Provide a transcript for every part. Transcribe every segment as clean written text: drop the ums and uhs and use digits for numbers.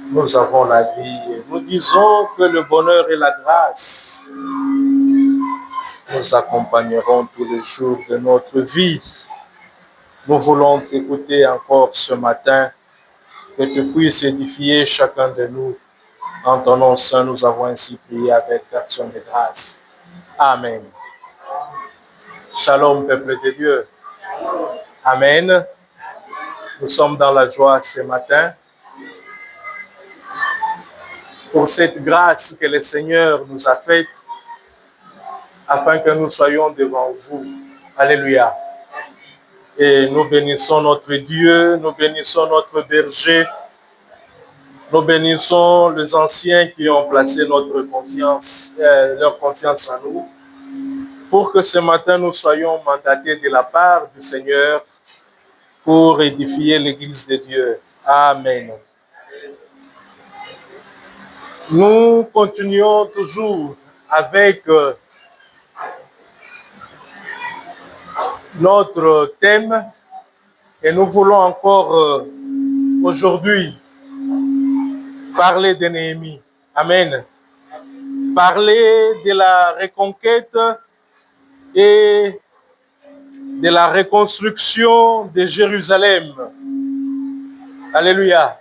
nous avons la vie. Nous disons que le bonheur et la grâce nous accompagneront tous les jours de notre vie. Nous voulons t'écouter encore ce matin, que tu puisses édifier chacun de nous. En ton nom saint, nous avons ainsi prié avec action de grâce. Amen. Shalom, peuple de Dieu. Amen. Nous sommes dans la joie ce matin pour cette grâce que le Seigneur nous a faite afin que nous soyons devant vous. Alléluia. Et nous bénissons notre Dieu, nous bénissons notre berger, nous bénissons les anciens qui ont placé leur confiance en nous, pour que ce matin nous soyons mandatés de la part du Seigneur pour édifier l'Église de Dieu. Amen. Nous continuons toujours avec notre thème et nous voulons encore aujourd'hui parler de Néhémie. Amen. Parler de la reconquête et de la reconstruction de Jérusalem. Alléluia.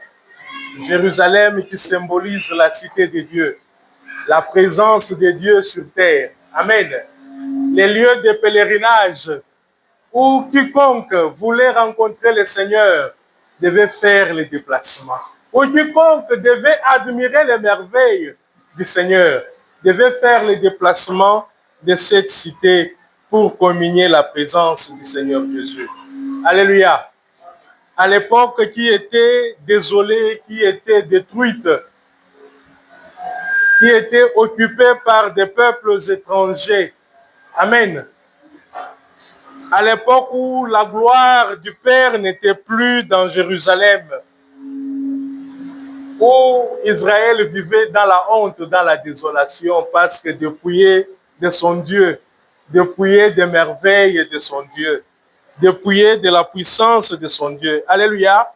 Jérusalem qui symbolise la cité de Dieu, la présence de Dieu sur terre. Amen. Les lieux de pèlerinage où quiconque voulait rencontrer le Seigneur devait faire le déplacement. Où quiconque devait admirer les merveilles du Seigneur devait faire le déplacement de cette cité pour communier la présence du Seigneur Jésus. Alléluia. À l'époque qui était désolée, qui était détruite, qui était occupée par des peuples étrangers. Amen. À l'époque où la gloire du Père n'était plus dans Jérusalem, où Israël vivait dans la honte, dans la désolation, parce que dépouillé de son Dieu, dépouillé des merveilles de son Dieu, dépouillé de la puissance de son Dieu. Alléluia.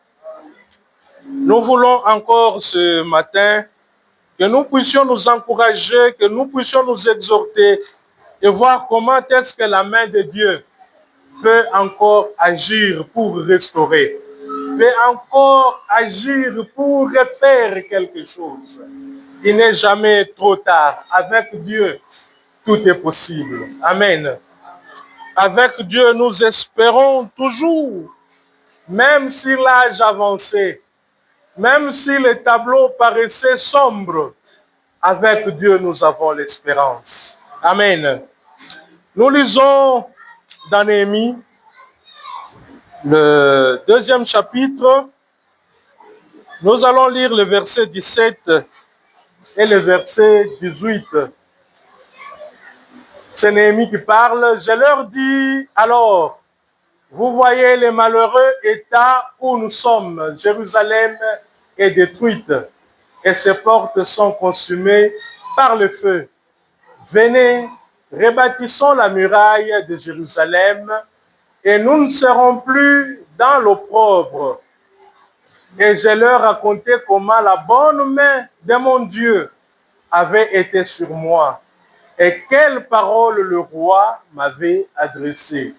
Nous voulons encore ce matin que nous puissions nous encourager, que nous puissions nous exhorter et voir comment est-ce que la main de Dieu peut encore agir pour restaurer, peut encore agir pour refaire quelque chose. Il n'est jamais trop tard. Avec Dieu, tout est possible. Amen. Avec Dieu, nous espérons toujours, même si l'âge avançait, même si le tableau paraissait sombre, avec Dieu, nous avons l'espérance. Amen. Nous lisons dans Néhémie, le 2e chapitre. Nous allons lire le verset 17 et le verset 18. C'est Néhémie qui parle. Je leur dis alors, vous voyez les malheureux états où nous sommes. Jérusalem est détruite et ses portes sont consumées par le feu. Venez, rebâtissons la muraille de Jérusalem et nous ne serons plus dans l'opprobre. Et je leur racontai comment la bonne main de mon Dieu avait été sur moi et quelles paroles le roi m'avait adressées.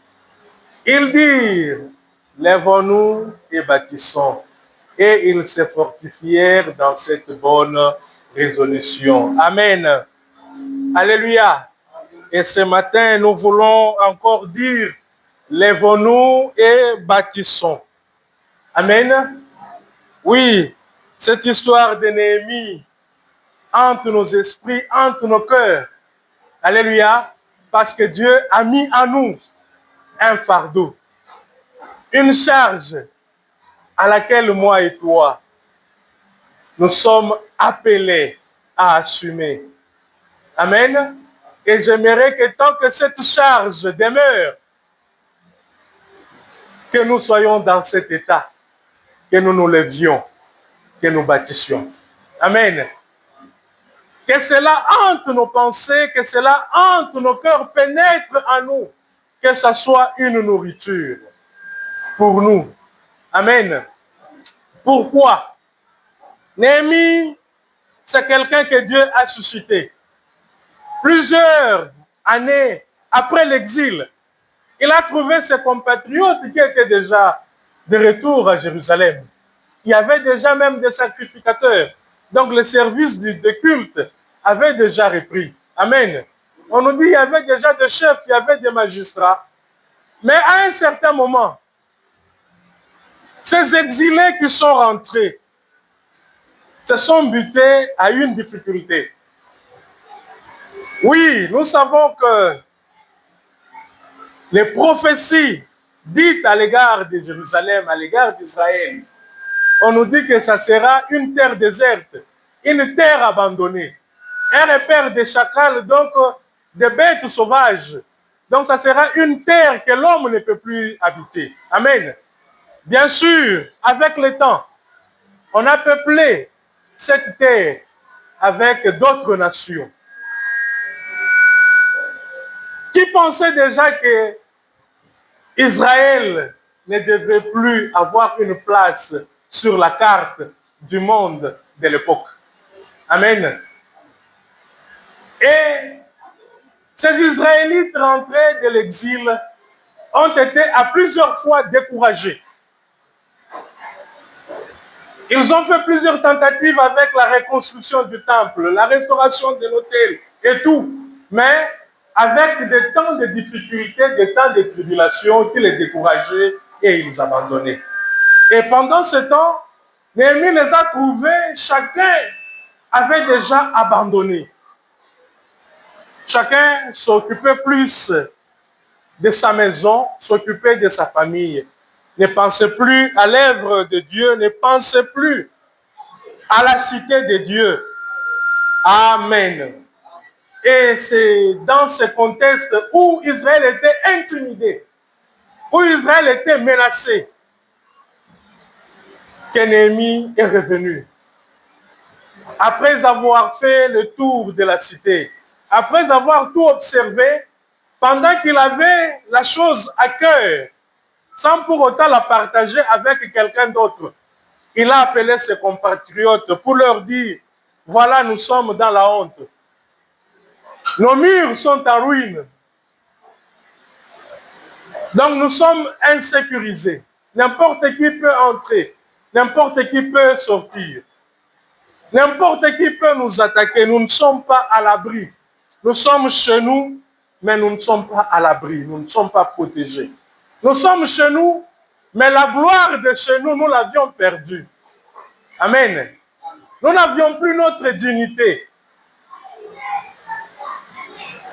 Ils dirent, lèvons-nous et bâtissons. Et ils se fortifièrent dans cette bonne résolution. Amen. Alléluia. Et ce matin, nous voulons encore dire, lèvons-nous et bâtissons. Amen. Oui, cette histoire de Néhémie hante nos esprits, hante nos cœurs. Alléluia. Parce que Dieu a mis à nous un fardeau, une charge à laquelle moi et toi, nous sommes appelés à assumer. Amen. Et j'aimerais que tant que cette charge demeure, que nous soyons dans cet état, que nous nous levions, que nous bâtissions. Amen. Que cela hante nos pensées, que cela hante nos cœurs, pénètre en nous, que ce soit une nourriture pour nous. Amen. Pourquoi? Néhémie, c'est quelqu'un que Dieu a suscité. Plusieurs années après l'exil, il a trouvé ses compatriotes qui étaient déjà de retour à Jérusalem. Il y avait déjà même des sacrificateurs. Donc le service de culte avait déjà repris. Amen. On nous dit qu'il y avait déjà des chefs, il y avait des magistrats. Mais à un certain moment, ces exilés qui sont rentrés se sont butés à une difficulté. Oui, nous savons que les prophéties dites à l'égard de Jérusalem, à l'égard d'Israël, on nous dit que ça sera une terre déserte, une terre abandonnée, un repère de chacals, donc des bêtes sauvages. Donc ça sera une terre que l'homme ne peut plus habiter. Amen. Bien sûr, avec le temps, on a peuplé cette terre avec d'autres nations qui pensaient déjà que Israël ne devait plus avoir une place sur la carte du monde de l'époque. Amen. Et ces Israélites rentrés de l'exil ont été à plusieurs fois découragés. Ils ont fait plusieurs tentatives avec la reconstruction du temple, la restauration de l'autel et tout. Mais avec des temps de difficultés, des temps de tribulation qui les décourageaient et ils abandonnaient. Et pendant ce temps, Néhémie les a trouvés, chacun avait déjà abandonné. Chacun s'occupait plus de sa maison, s'occupait de sa famille. Ne pensait plus à l'œuvre de Dieu, ne pensait plus à la cité de Dieu. Amen. Et c'est dans ce contexte où Israël était intimidé, où Israël était menacé, que Néhémie est revenu. Après avoir fait le tour de la cité, après avoir tout observé, pendant qu'il avait la chose à cœur, sans pour autant la partager avec quelqu'un d'autre, il a appelé ses compatriotes pour leur dire, voilà, nous sommes dans la honte. Nos murs sont en ruine. Donc nous sommes insécurisés. N'importe qui peut entrer, n'importe qui peut sortir. N'importe qui peut nous attaquer. Nous ne sommes pas à l'abri. Nous sommes chez nous, mais nous ne sommes pas à l'abri. Nous ne sommes pas protégés. Nous sommes chez nous, mais la gloire de chez nous, nous l'avions perdue. Amen. Nous n'avions plus notre dignité.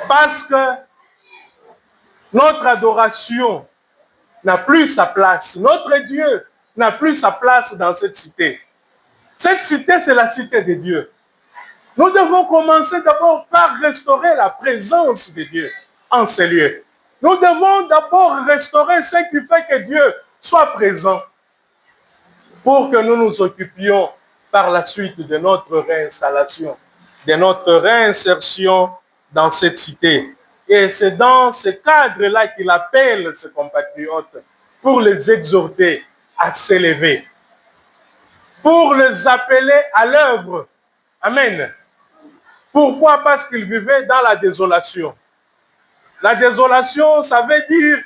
Parce que notre adoration n'a plus sa place. Notre Dieu n'a plus sa place dans cette cité. Cette cité, c'est la cité de Dieu. Nous devons commencer d'abord par restaurer la présence de Dieu en ces lieux. Nous devons d'abord restaurer ce qui fait que Dieu soit présent pour que nous nous occupions par la suite de notre réinstallation, de notre réinsertion dans cette cité. Et c'est dans ce cadre-là qu'il appelle ses compatriotes pour les exhorter à s'élever, pour les appeler à l'œuvre. Amen. Pourquoi? Parce qu'ils vivaient dans la désolation. La désolation, ça veut dire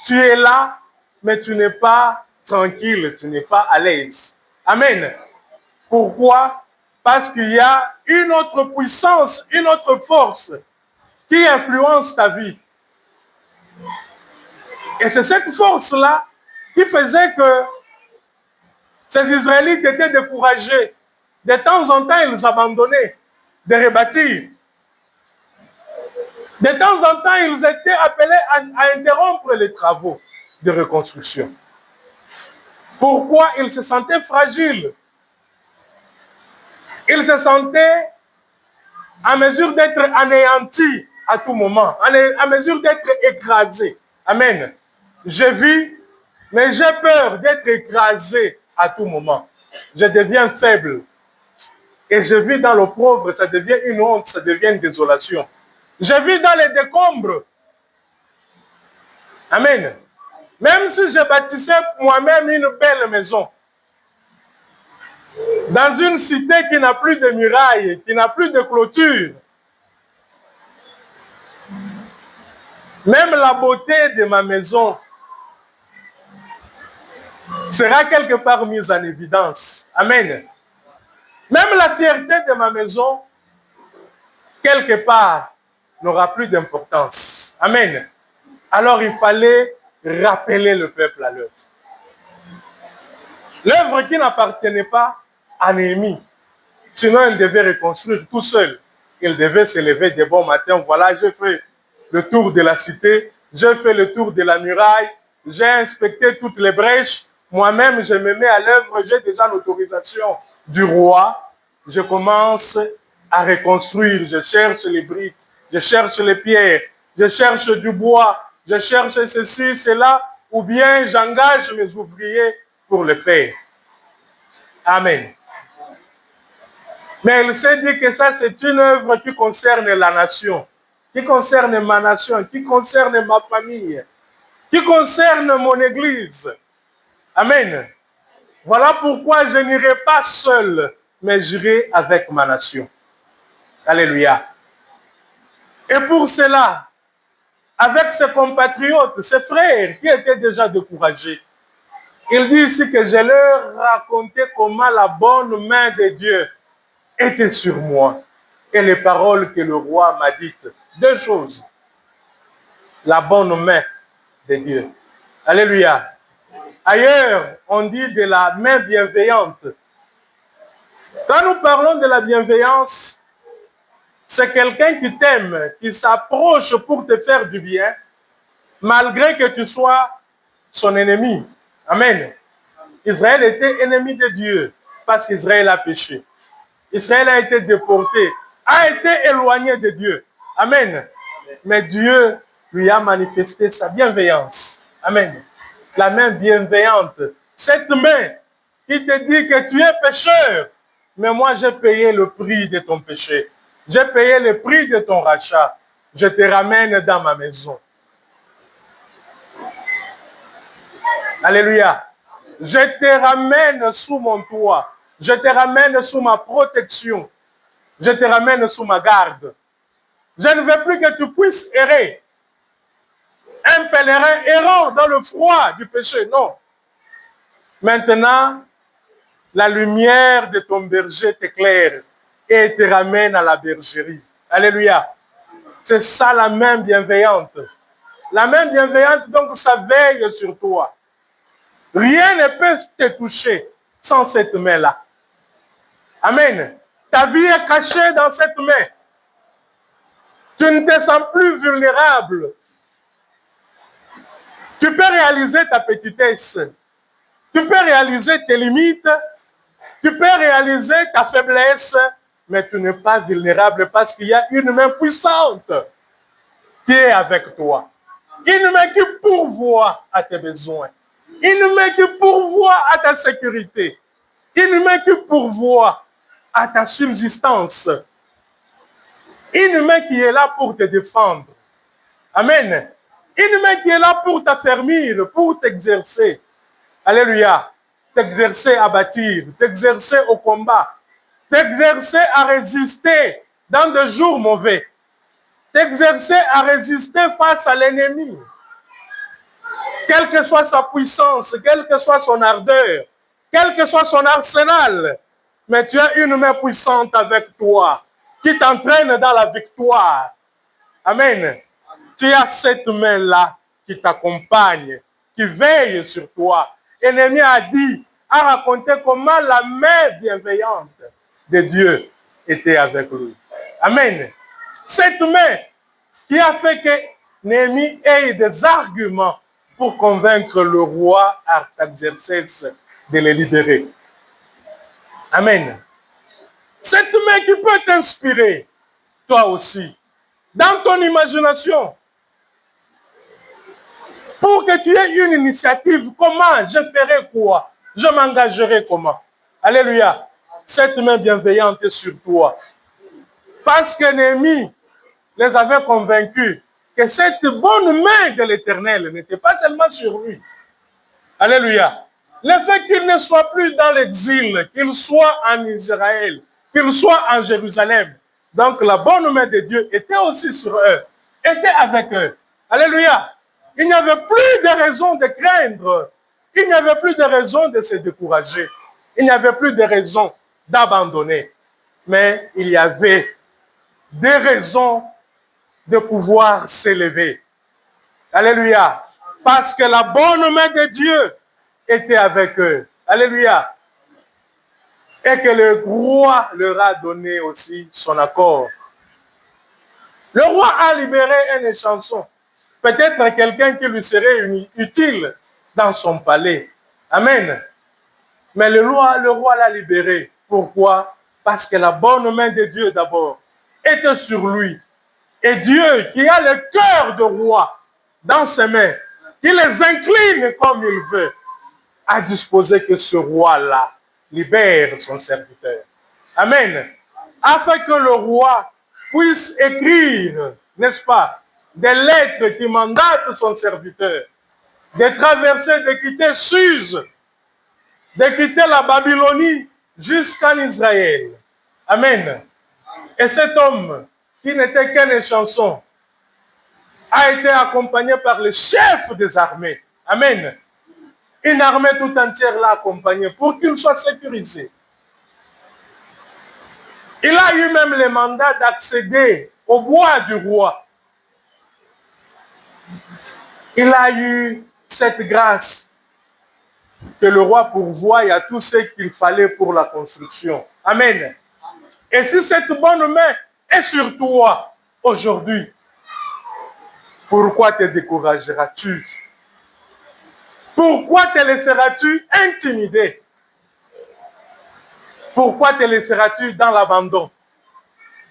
tu es là, mais tu n'es pas tranquille, tu n'es pas à l'aise. Amen. Pourquoi? Parce qu'il y a une autre puissance, une autre force qui influence ta vie. Et c'est cette force-là qui faisait que ces Israélites étaient découragés. De temps en temps, ils abandonnaient de rebâtir. De temps en temps, ils étaient appelés à interrompre les travaux de reconstruction. Pourquoi? Ils se sentaient fragiles. Ils se sentaient en mesure d'être anéantis à tout moment, en mesure d'être écrasés. Amen. Je vis, mais j'ai peur d'être écrasé à tout moment. Je deviens faible. Et je vis dans l'opprobre, ça devient une honte, ça devient une désolation. Je vis dans les décombres. Amen. Même si je bâtissais moi-même une belle maison, Dans une cité qui n'a plus de murailles, qui n'a plus de clôture, même la beauté de ma maison sera quelque part mise en évidence. Amen. Même la fierté de ma maison, quelque part, n'aura plus d'importance. Amen. Alors il fallait rappeler le peuple à l'œuvre. L'œuvre qui n'appartenait pas à Néhémie. Sinon, il devait reconstruire tout seul. Il devait se lever de bon matin. Voilà, j'ai fait le tour de la cité, j'ai fait le tour de la muraille, j'ai inspecté toutes les brèches. Moi-même, je me mets à l'œuvre, j'ai déjà l'autorisation du roi. Je commence à reconstruire. Je cherche les briques, je cherche les pierres, je cherche du bois, je cherche ceci, cela, ou bien j'engage mes ouvriers pour le faire. Amen. Mais il s'est dit que ça, c'est une œuvre qui concerne la nation, qui concerne ma nation, qui concerne ma famille, qui concerne mon église. Amen. Voilà pourquoi je n'irai pas seul, mais j'irai avec ma nation. Alléluia. Et pour cela, avec ses compatriotes, ses frères qui étaient déjà découragés, il dit ici que je leur racontais comment la bonne main de Dieu était sur moi et les paroles que le roi m'a dites. Deux choses. La bonne main de Dieu. Alléluia. Ailleurs, on dit de la main bienveillante. Quand nous parlons de la bienveillance, c'est quelqu'un qui t'aime, qui s'approche pour te faire du bien, malgré que tu sois son ennemi. Amen. Israël était ennemi de Dieu parce qu'Israël a péché. Israël a été déporté, a été éloigné de Dieu. Amen. Mais Dieu lui a manifesté sa bienveillance. Amen. La main bienveillante. Cette main qui te dit que tu es pécheur. Mais moi, j'ai payé le prix de ton péché. J'ai payé le prix de ton rachat. Je te ramène dans ma maison. Alléluia. Je te ramène sous mon toit. Je te ramène sous ma protection. Je te ramène sous ma garde. Je ne veux plus que tu puisses errer. Un pèlerin errant dans le froid du péché. Non. Maintenant, la lumière de ton berger t'éclaire et te ramène à la bergerie. Alléluia. C'est ça la main bienveillante. La main bienveillante, donc, ça veille sur toi. Rien ne peut te toucher sans cette main-là. Amen. Ta vie est cachée dans cette main. Tu ne te sens plus vulnérable. Tu peux réaliser ta petitesse. Tu peux réaliser tes limites. Tu peux réaliser ta faiblesse. Mais tu n'es pas vulnérable parce qu'il y a une main puissante qui est avec toi. Une main qui pourvoit à tes besoins. Une main qui pourvoit à ta sécurité. Une main qui pourvoit à ta subsistance. Une main qui est là pour te défendre. Amen. Une main qui est là pour t'affermir, pour t'exercer. Alléluia. T'exercer à bâtir, t'exercer au combat, t'exercer à résister dans des jours mauvais, t'exercer à résister face à l'ennemi. Quelle que soit sa puissance, quelle que soit son ardeur, quel que soit son arsenal, mais tu as une main puissante avec toi qui t'entraîne dans la victoire. Amen. Tu as cette main-là qui t'accompagne, qui veille sur toi. L'ennemi a dit, a raconté comment la main bienveillante de Dieu était avec lui. Amen. Cette main qui a fait que Néhémie ait des arguments pour convaincre le roi Artaxerxès de les libérer. Amen. Cette main qui peut t'inspirer, toi aussi, dans ton imagination, pour que tu aies une initiative. Comment? Je ferai quoi? Je m'engagerai comment? Alléluia. Cette main bienveillante est sur toi. Parce que Néhémie les avait convaincus que cette bonne main de l'Éternel n'était pas seulement sur lui. Alléluia. Le fait qu'il ne soit plus dans l'exil, qu'il soit en Israël, qu'il soit en Jérusalem. Donc la bonne main de Dieu était aussi sur eux, était avec eux. Alléluia. Il n'y avait plus de raison de craindre. Il n'y avait plus de raison de se décourager. Il n'y avait plus de raison d'abandonner. Mais il y avait des raisons de pouvoir s'élever. Alléluia. Parce que la bonne main de Dieu était avec eux. Alléluia. Et que le roi leur a donné aussi son accord. Le roi a libéré une chanson. Peut-être quelqu'un qui lui serait utile dans son palais. Amen. Mais le roi l'a libéré. Pourquoi? Parce que la bonne main de Dieu d'abord était sur lui. Et Dieu, qui a le cœur de roi dans ses mains, qui les incline comme il veut, a disposé que ce roi-là libère son serviteur. Amen. Afin que le roi puisse écrire, n'est-ce pas, des lettres qui mandatent son serviteur de traverser, de quitter Suse, de quitter la Babylonie jusqu'en Israël. Amen. Et cet homme, qui n'était qu'une chanson, a été accompagné par le chef des armées. Amen. Une armée tout entière l'a accompagné pour qu'il soit sécurisé. Il a eu même le mandat d'accéder au bois du roi. Il a eu cette grâce que le roi pourvoie à tout ce qu'il fallait pour la construction. Amen. Et si cette bonne main est sur toi aujourd'hui, pourquoi te décourageras-tu? Pourquoi te laisseras-tu intimider? Pourquoi te laisseras-tu dans l'abandon?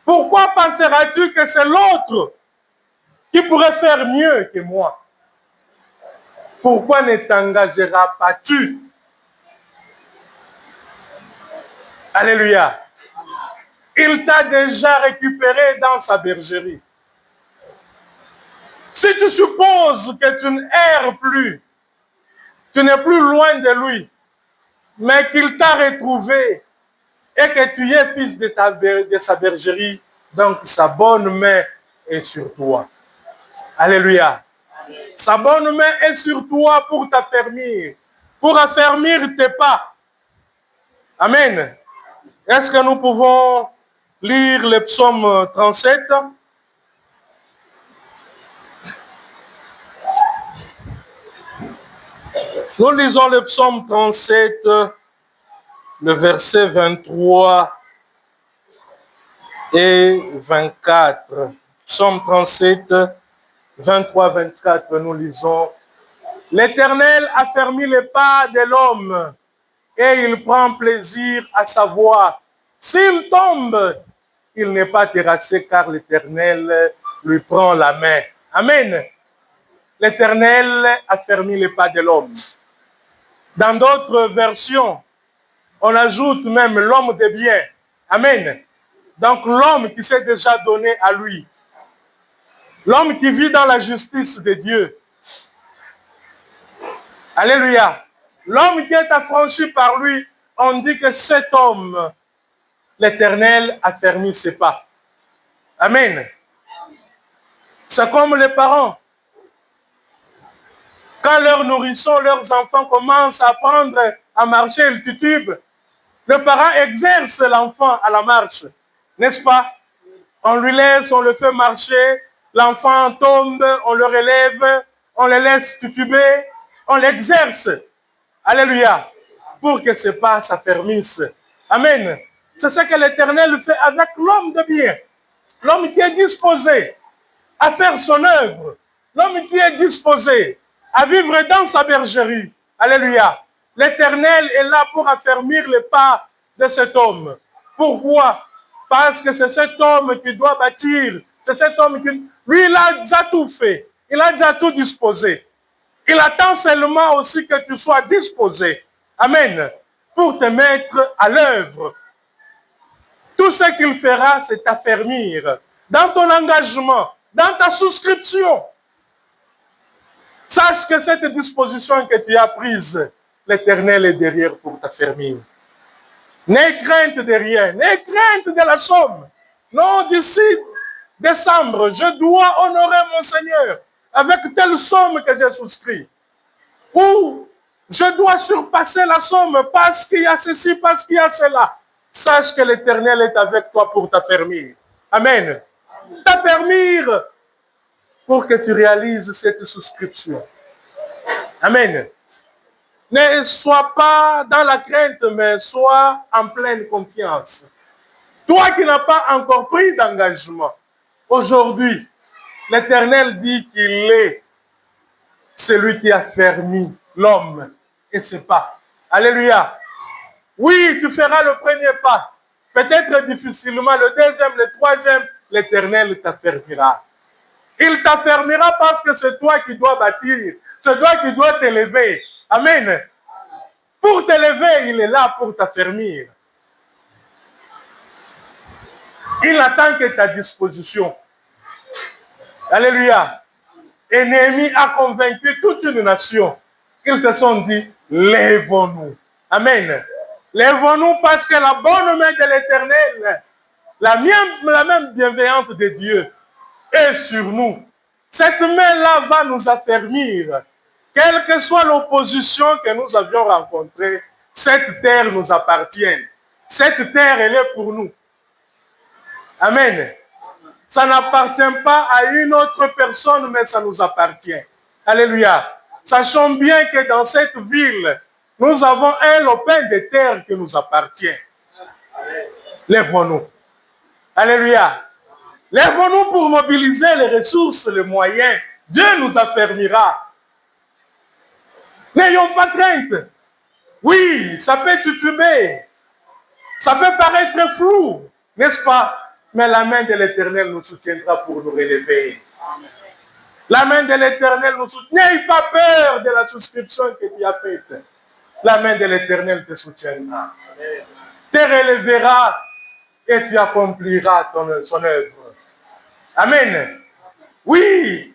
Pourquoi penseras-tu que c'est l'autre qui pourrait faire mieux que moi? Pourquoi ne t'engageras pas-tu? Alléluia. Il t'a déjà récupéré dans sa bergerie. Si tu supposes que tu n'erres plus, tu n'es plus loin de lui, mais qu'il t'a retrouvé et que tu es fils de sa bergerie, donc sa bonne main est sur toi. Alléluia. Sa bonne main est sur toi pour t'affermir, pour affermir tes pas. Amen. Est-ce que nous pouvons lire le psaume 37? Nous lisons le psaume 37, le verset 23 et 24. Psaume 37, 23-24, nous lisons. L'Éternel affermit les pas de l'homme et il prend plaisir à sa voix. S'il tombe, il n'est pas terrassé car l'Éternel lui prend la main. Amen. L'Éternel affermit les pas de l'homme. Dans d'autres versions, on ajoute même l'homme de bien. Amen. Donc l'homme qui s'est déjà donné à lui. L'homme qui vit dans la justice de Dieu. Alléluia. L'homme qui est affranchi par lui, on dit que cet homme, l'Éternel affermit ses pas. Amen. C'est comme les parents. Quand leurs nourrissons, leurs enfants commencent à apprendre à marcher, ils titubent. Le parent exerce l'enfant à la marche, n'est-ce pas? On lui laisse, on le fait marcher, l'enfant tombe, on le relève, on le laisse tituber, on l'exerce. Alléluia. Pour que ses pas s'affermissent. Amen. C'est ce que l'Éternel fait avec l'homme de bien. L'homme qui est disposé à faire son œuvre. L'homme qui est disposé à vivre dans sa bergerie. Alléluia. L'Éternel est là pour affermir les pas de cet homme. Pourquoi? Parce que c'est cet homme qui doit bâtir. C'est cet homme qui... Lui, il a déjà tout fait. Il a déjà tout disposé. Il attend seulement aussi que tu sois disposé. Amen. Pour te mettre à l'œuvre. Tout ce qu'il fera, c'est t'affermir dans ton engagement, dans ta souscription. Sache que cette disposition que tu as prise, l'Éternel est derrière pour t'affermir. N'aie crainte de rien, n'aie crainte de la somme. Non, d'ici décembre, je dois honorer mon Seigneur avec telle somme que j'ai souscrit. Ou je dois surpasser la somme parce qu'il y a ceci, parce qu'il y a cela. Sache que l'Éternel est avec toi pour t'affermir. Amen. T'affermir pour que tu réalises cette souscription. Amen. Ne sois pas dans la crainte, mais sois en pleine confiance. Toi qui n'as pas encore pris d'engagement, aujourd'hui, l'Éternel dit qu'il est celui qui a fermé l'homme et ses pas. Alléluia. Oui, tu feras le premier pas. Peut-être difficilement, le deuxième, le troisième, l'Éternel t'affermira. Il t'affermira parce que c'est toi qui dois bâtir. C'est toi qui dois t'élever. Amen. Pour t'élever, il est là pour t'affermir. Il n'attend que ta disposition. Alléluia. Et Néhémie a convaincu toute une nation. Ils se sont dit, lèvons-nous. Amen. Lèvons-nous parce que la bonne main de l'Éternel, la même bienveillante de Dieu, est sur nous. Cette main-là va nous affermir. Quelle que soit l'opposition que nous avions rencontrée, cette terre nous appartient. Cette terre, elle est pour nous. Amen. Ça n'appartient pas à une autre personne, mais ça nous appartient. Alléluia. Sachons bien que dans cette ville, nous avons un lopin de terre qui nous appartient. Lèvons-nous. Alléluia. Lèvons-nous pour mobiliser les ressources, les moyens. Dieu nous affermira. N'ayons pas crainte. Oui, ça peut tutuber. Ça peut paraître flou, n'est-ce pas? Mais la main de l'Éternel nous soutiendra pour nous relever. La main de l'Éternel nous soutiendra. N'aie pas peur de la souscription que tu as faite. La main de l'Éternel te soutiendra. Te relèvera et tu accompliras son œuvre. Amen. Oui,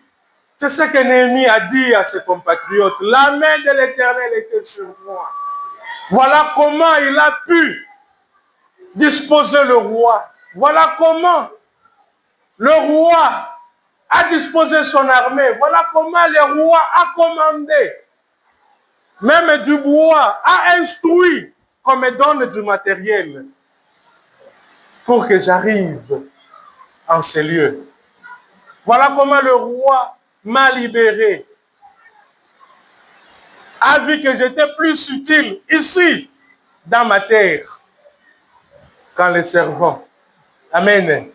c'est ce que Néhémie a dit à ses compatriotes. La main de l'Éternel était sur moi. Voilà comment il a pu disposer le roi. Voilà comment le roi a disposé son armée. Voilà comment le roi a commandé. Même du bois, a instruit qu'on me donne du matériel pour que j'arrive en ces lieux. Voilà comment le roi m'a libéré. A vu que j'étais plus utile ici, dans ma terre, qu'en les servant. Amen.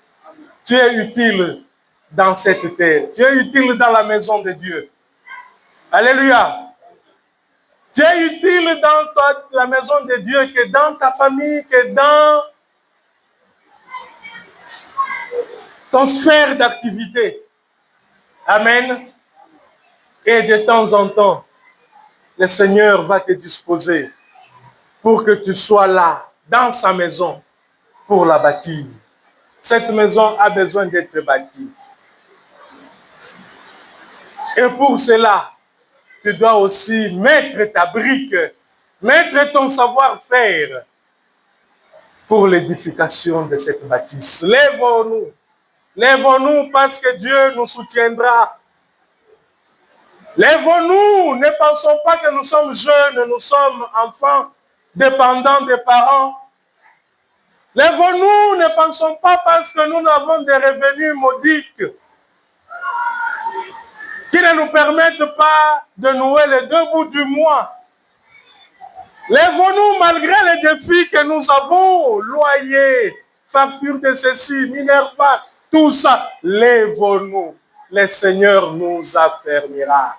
Tu es utile dans cette terre. Tu es utile dans la maison de Dieu. Alléluia. Tu es utile dans la maison de Dieu, que dans ta famille, que dans ton sphère d'activité. Amen. Et de temps en temps, le Seigneur va te disposer pour que tu sois là, dans sa maison, pour la bâtir. Cette maison a besoin d'être bâtie. Et pour cela, tu dois aussi mettre ta brique, mettre ton savoir-faire pour l'édification de cette bâtisse. Lèvons-nous. Lèvons-nous parce que Dieu nous soutiendra. Lèvons-nous. Ne pensons pas que nous sommes jeunes, nous sommes enfants, dépendants des parents. Lèvons-nous. Ne pensons pas parce que nous avons des revenus modiques qui ne nous permettent pas de nouer les deux bouts du mois. Lèvons-nous malgré les défis que nous avons, loyer, facture de ceci, Minerva, tout ça. Lèvons-nous. Le Seigneur nous affermira.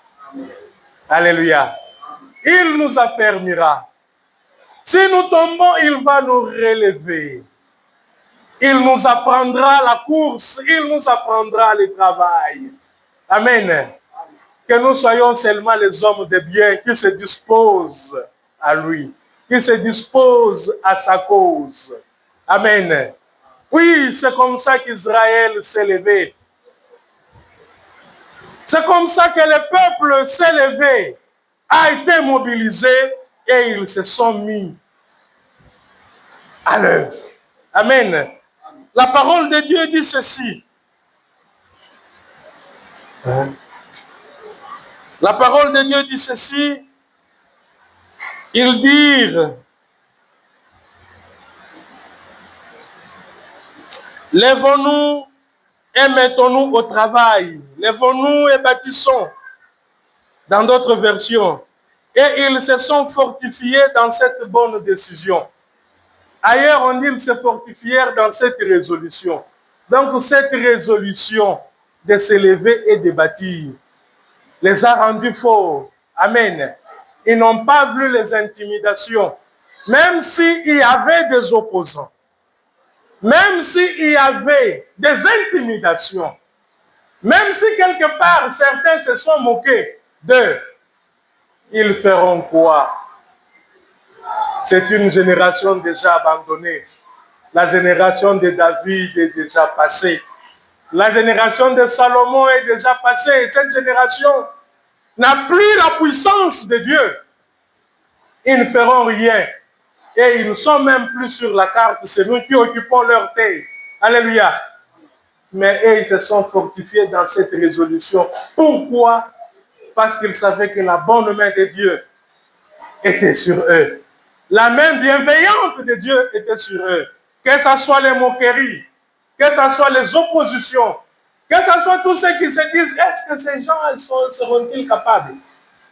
Alléluia. Il nous affermira. Si nous tombons, il va nous relever. Il nous apprendra la course, il nous apprendra le travail. Amen. Que nous soyons seulement les hommes de bien qui se disposent à lui, qui se disposent à sa cause. Amen. Oui, c'est comme ça qu'Israël s'est levé. C'est comme ça que le peuple s'est levé, a été mobilisé et ils se sont mis à l'œuvre. Amen. La parole de Dieu dit ceci. La parole de Dieu dit ceci. Ils dirent, lèvons-nous et mettons-nous au travail. Lèvons-nous et bâtissons. Dans d'autres versions. Et ils se sont fortifiés dans cette bonne décision. Ailleurs, on dit qu'ils se fortifièrent dans cette résolution. Donc, cette résolution de se lever et de bâtir les a rendus forts. Amen. Ils n'ont pas vu les intimidations. Même s'il y avait des opposants. Même s'il y avait des intimidations. Même si quelque part, certains se sont moqués d'eux. Ils feront quoi? C'est une génération déjà abandonnée. La génération de David est déjà passée. La génération de Salomon est déjà passée. Cette génération n'a plus la puissance de Dieu. Ils ne feront rien. Et ils ne sont même plus sur la carte. C'est nous qui occupons leur terre. Alléluia. Mais eux, ils se sont fortifiés dans cette résolution. Pourquoi? Parce qu'ils savaient que la bonne main de Dieu était sur eux. La main bienveillante de Dieu était sur eux. Que ce soit les moqueries, que ce soit les oppositions, que ce soit tous ceux qui se disent, est-ce que ces gens seront-ils capables?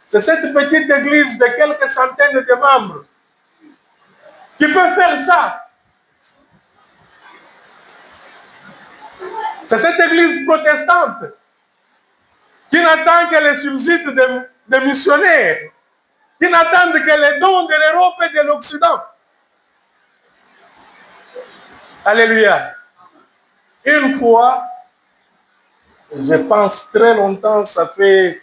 C'est cette petite église de quelques centaines de membres qui peut faire ça. C'est cette église protestante qui n'attend que les subsides des missionnaires, qui n'attendent que les dons de l'Europe et de l'Occident. Alléluia. Une fois, je pense très longtemps, ça fait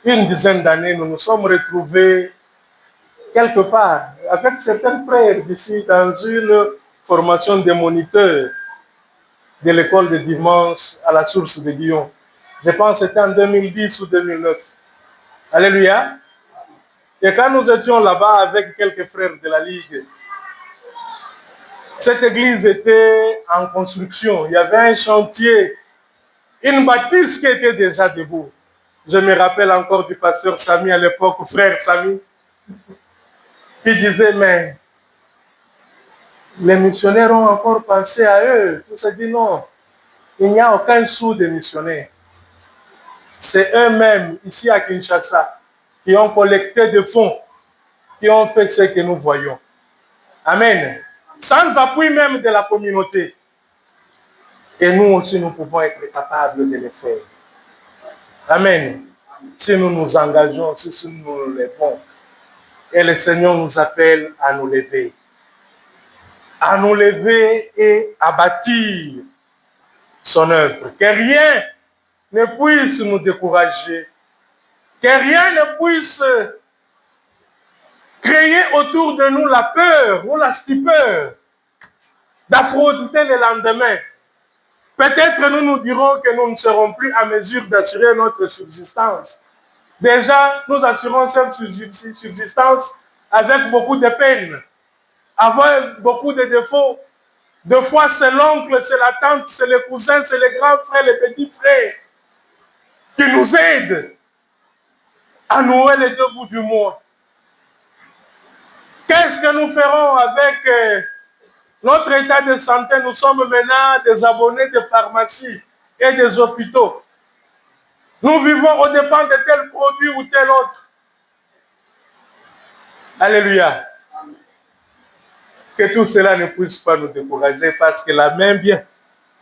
une dizaine d'années, nous nous sommes retrouvés quelque part avec certains frères d'ici dans une formation de moniteurs de l'école de dimanche à la source de Lyon. Je pense que c'était en 2010 ou 2009. Alléluia. Et quand nous étions là-bas avec quelques frères de la Ligue, cette église était en construction. Il y avait un chantier, une bâtisse qui était déjà debout. Je me rappelle encore du pasteur Samy à l'époque, frère Samy, qui disait, mais les missionnaires ont encore pensé à eux. Tout se dit non, il n'y a aucun sou de missionnaires. C'est eux-mêmes, ici à Kinshasa, qui ont collecté des fonds, qui ont fait ce que nous voyons. Amen. Sans appui même de la communauté. Et nous aussi, nous pouvons être capables de le faire. Amen. Si nous nous engageons, si nous nous levons, et le Seigneur nous appelle à nous lever. À nous lever et à bâtir son œuvre. Que rien ne puisse nous décourager. Que rien ne puisse créer autour de nous la peur ou la stupeur d'affronter le lendemain. Peut-être nous nous dirons que nous ne serons plus à mesure d'assurer notre subsistance. Déjà, nous assurons cette subsistance avec beaucoup de peine, avec beaucoup de défauts. Des fois, c'est l'oncle, c'est la tante, c'est le cousin, c'est les grands frères, les petits frères qui nous aident à nouer les deux bouts du mois. Qu'est-ce que nous ferons avec notre état de santé? Nous sommes maintenant des abonnés des pharmacies et des hôpitaux. Nous vivons aux dépens de tel produit ou tel autre. Alléluia. Que tout cela ne puisse pas nous décourager parce que la main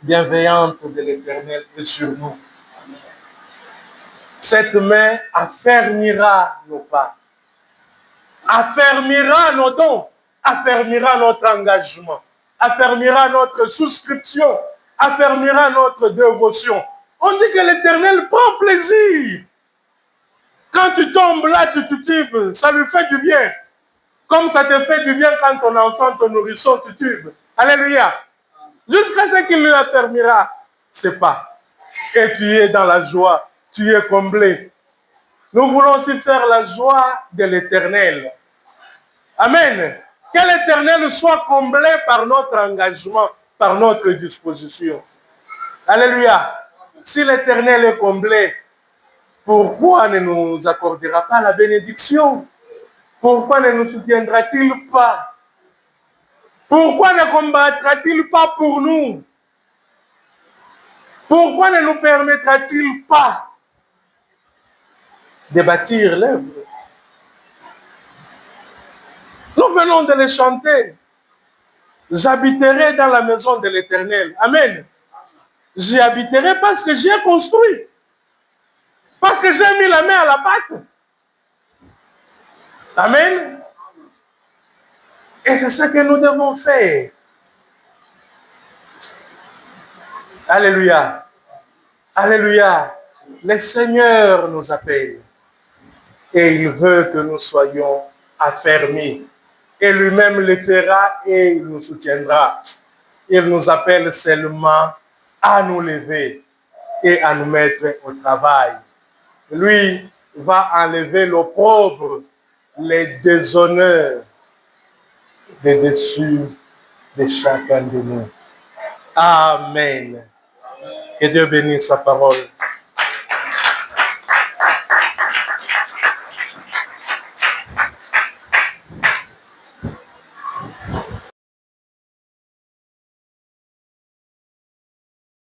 bienveillante de l'Éternel est sur nous. Cette main affermira nos pas, affermira nos dons, affermira notre engagement, affermira notre souscription, affermira notre dévotion. On dit que l'Éternel prend plaisir. Quand tu tombes là, tu titubes, ça lui fait du bien. Comme ça te fait du bien quand ton enfant, ton nourrisson, titube. Alléluia. Jusqu'à ce qu'il lui affermira ses pas. Et tu es dans la joie, tu es comblé. Nous voulons aussi faire la joie de l'Éternel. Amen. Que l'Éternel soit comblé par notre engagement, par notre disposition. Alléluia. Si l'Éternel est comblé, pourquoi ne nous accordera pas la bénédiction? Pourquoi ne nous soutiendra-t-il pas? Pourquoi ne combattra-t-il pas pour nous? Pourquoi ne nous permettra-t-il pas de bâtir l'œuvre? Nous venons de les chanter. J'habiterai dans la maison de l'Éternel. Amen. J'y habiterai parce que j'ai construit. Parce que j'ai mis la main à la pâte. Amen. Et c'est ce que nous devons faire. Alléluia. Alléluia. Le Seigneur nous appelle. Et il veut que nous soyons affermis. Et lui-même le fera et il nous soutiendra. Il nous appelle seulement à nous lever et à nous mettre au travail. Lui va enlever l'opprobre, les déshonneurs de dessus de chacun de nous. Amen. Que Dieu bénisse sa parole.